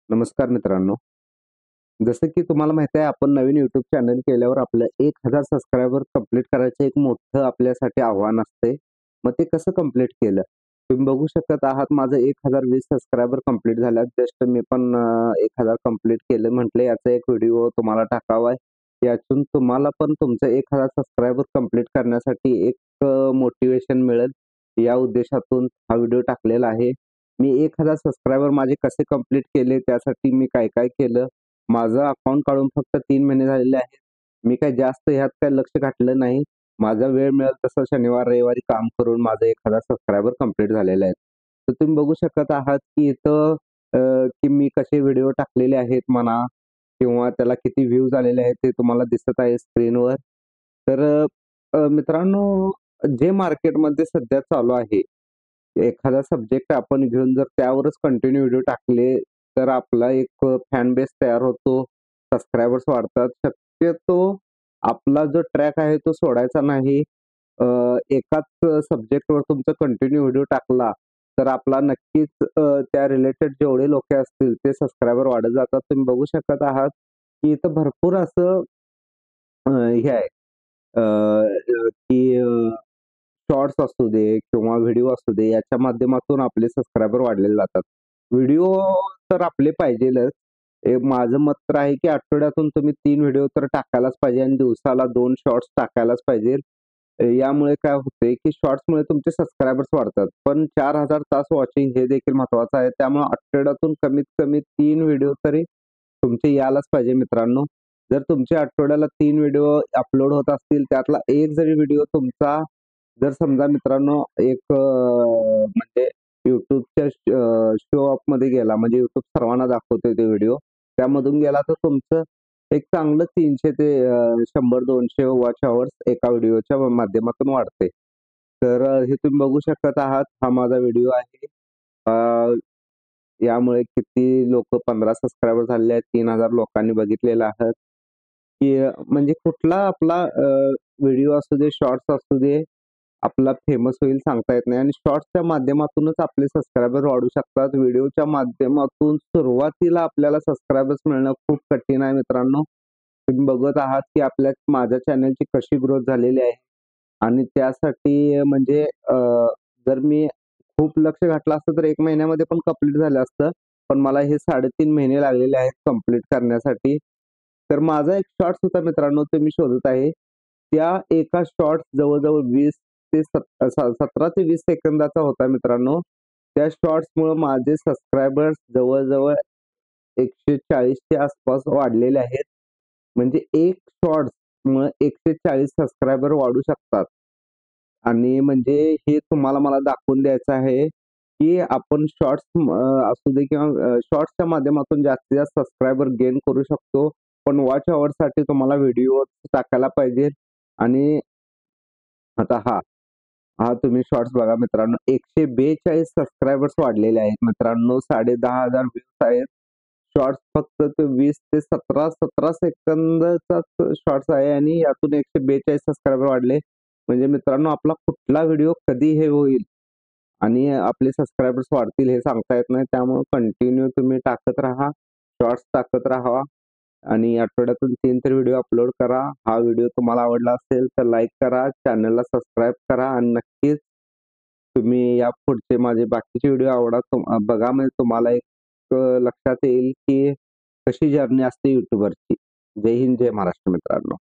नमस्कार मित्रांनो. जसं की तुम्हाला माहिती आहे आपण नवीन YouTube चॅनल केल्यावर आपलं 1000 सबस्क्रायबर कंप्लीट करायचं एक मोठं आपल्यासाठी आव्हान असते. मग ते कसं कंप्लीट केलं? तुम्ही बघू शकत आहात माझं 1020 सबस्क्रायबर कंप्लीट झाल्यात. जस्ट मी पण 1000 कंप्लीट केलं. म्हटलं याचा एक व्हिडिओ तुम्हाला टाकावा. यातून तुम्हाला पण तुमचं 1000 सबस्क्रायबर कंप्लीट करण्यासाठी एक मोटिव्हेशन मिळेल. या उद्देशातून हा व्हिडिओ टाकलेला आहे. मी 1000 सबस्क्रायबर माझे कसे कंप्लीट केले, त्यासाठी मी काय-काय केलं. माझं अकाउंट काढून फक्त 3 महिने झालेले आहेत. मी काही जास्त ह्यात काही लक्ष घातलं नाही. माझा वेळ मिळेल तसं शनिवार, रविवारी काम करून माझं 1000 सबस्क्रायबर कंप्लीट झालेले आहेत. तर तुम्ही बघू शकत आहात, की इथं की मी कसे व्हिडिओ टाकलेले आहेत म्हणा किंवा त्याला किती व्ह्यूज आलेले आहेत ते तुम्हाला दिसत आहे स्क्रीनवर. तर मित्रांनो, जे मार्केटमध्ये सध्या चालू आहे, एखादा सब्जेक्ट आपण घेऊन जर त्यावरच कंटिन्यू व्हिडिओ टाकले, तर आपला एक फॅन बेस तयार होतो. सबस्क्रायबर्स वाढतात. शक्यतो आपला जो ट्रॅक आहे तो सोडायचा नाही. अ, एकाच सब्जेक्टवर तुमचा कंटिन्यू व्हिडिओ टाकला, तर आपला नक्कीच त्या रिलेटेड जेवढे लोक असतील ते सबस्क्रायबर वाढत जातात. तुम्ही बघू शकत आहात, की इथं भरपूर असं हे आहे अ, अ, की शॉर्ट्स असू दे किंवा व्हिडिओ असू दे, याच्या माध्यमातून आपले सबस्क्रायबर वाढलेले जातात. व्हिडिओ तर आपले पाहिजेलच. माझं मत तर आहे, की आठवड्यातून तुम्ही 3 व्हिडिओ तर टाकायलाच पाहिजे आणि दिवसाला 2 शॉर्ट्स टाकायलाच पाहिजे. यामुळे काय होतंय, की शॉर्ट्समुळे तुमचे सबस्क्रायबर्स वाढतात. पण 4000 तास वॉचिंग हे देखील महत्त्वाचं आहे. त्यामुळे आठवड्यातून कमीत कमी 3 व्हिडिओ तरी तुमचे यायलाच पाहिजे मित्रांनो. जर तुमचे आठवड्याला 3 व्हिडिओ अपलोड होत असतील, त्यातला एक जरी व्हिडिओ तुमचा जर समजा मित्रांनो एक म्हणजे YouTubeच्या शो ऑफमध्ये गेला, म्हणजे YouTube सर्वांना दाखवतोय ते व्हिडिओ. त्यामधून गेला तर तुमचं एक चांगलं 300 ते 100-200 वॉच अवर्स एका व्हिडिओच्या माध्यमातून वाढते. तर हे तुम्ही बघू शकत आहात. हा माझा व्हिडिओ आहे. अ, यामुळे किती लोकं 15 सबस्क्रायबर झालेले आहेत. 3000 लोकांनी बघितलेलं आहे, की म्हणजे कुठला आपला व्हिडिओ असू दे, शॉर्ट्स असू दे, आपला फेमस होईल सांगता येत नाही आणि शॉर्ट्सच्या माध्यमातूनच आपले सबस्क्रायबर वाढू शकतात. व्हिडिओच्या माध्यमातून सुरुवातीला आपल्याला सबस्क्रायबर्स मिळणं खूप कठीण आहे मित्रांनो. तुम्ही बघत आहात, की माझ्या चॅनलची कशी ग्रोथ झालेली आहे आणि त्यासाठी म्हणजे जर मी खूप लक्ष घातलं असतं तर 1 महिन्यामध्ये पण कंप्लीट झालं असतं. पण मला हे 3.5 महिने लागलेले आहेत कंप्लीट करण्यासाठी. तर माझा एक शॉर्ट्स होता मित्रांनो, ते मी शोधत आहे. त्या एका शॉर्ट्स जवळ-जवळ 20 ते 17 ते 20 सेकंदाचा होता मित्रांनो. त्या शॉर्ट्समुळं माझे सबस्क्रायबर्स जवळ-जवळ 140 च्या आसपास वाढलेले आहेत. म्हणजे एक शॉर्ट्समुळं 140 सबस्क्रायबर वाढू शकतात. आणि म्हणजे हे तुम्हाला मला दाखवून द्यायचं आहे, की आपण शॉर्ट्स असू दे किंवा शॉर्ट्सच्या माध्यमातून जास्तीत जास्त सबस्क्रायबर गेन करू शकतो. पण वॉच अवरसाठी तुम्हाला व्हिडिओ टाकायला पाहिजे आणि आता हा तुम्ही शॉर्ट्स बघा मित्रांनो. 142 सबस्क्रायबर्स वाढलेले आहेत मित्रांनो. 10,500 व्ह्यूज आहेत. शॉर्ट्स फक्त ते 20 ते 17 सेकंदचाच शॉर्ट्स आहे आणि यातून 142 सबस्क्रायबर वाढले. म्हणजे मित्रांनो आपला कुठला व्हिडिओ कधी हे होईल आणि आपले सबस्क्रायबर्स वाढतील हे सांगता येत नाही. त्यामुळे कंटिन्यू तुम्ही टाकत राहा. शॉर्ट्स टाकत राहावा आणि आठवड्यातून 3 तरी व्हिडिओ अपलोड करा. हा व्हिडिओ तुम्हाला आवडला असेल तर लाईक करा, चॅनलला सबस्क्राईब करा आणि नक्कीच तुम्ही या पुढचे माझे बाकीचे व्हिडिओ बघा म्हणजे तुम्हाला एक लक्षात येईल, की कशी जर्नी असते यूट्यूबरची. जय हिंद, जय महाराष्ट्र मित्रांनो.